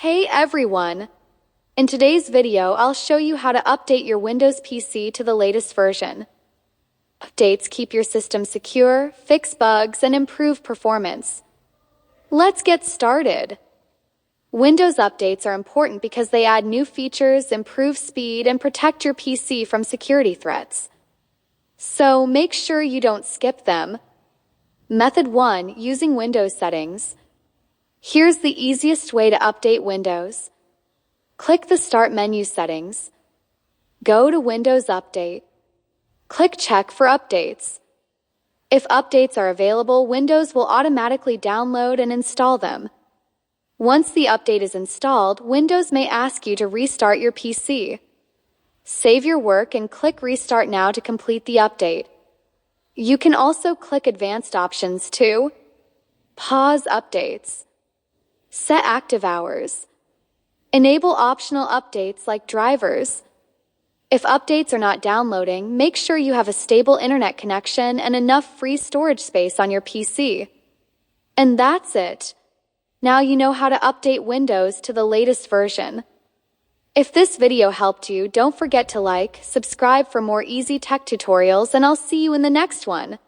Hey everyone! In today's video, I'll show you how to update your Windows PC to the latest version. Updates keep your system secure, fix bugs, and improve performance. Let's get started. Windows updates are important because they add new features, improve speed, and protect your PC from security threats. So make sure you don't skip them. Method 1. Using Windows settings. Here's the easiest way to update Windows. Click the Start menu settings. Go to Windows Update. Click Check for updates. If updates are available, Windows will automatically download and install them. Once the update is installed, Windows may ask you to restart your PC. Save your work and click Restart Now to complete the update. You can also click Advanced Options to pause updates, set active hours, enable optional updates like drivers. If updates are not downloading, make sure you have a stable internet connection and enough free storage space on your PC. And that's it. Now you know how to update Windows to the latest version. If this video helped you, don't forget to like, subscribe for more easy tech tutorials, and I'll see you in the next one.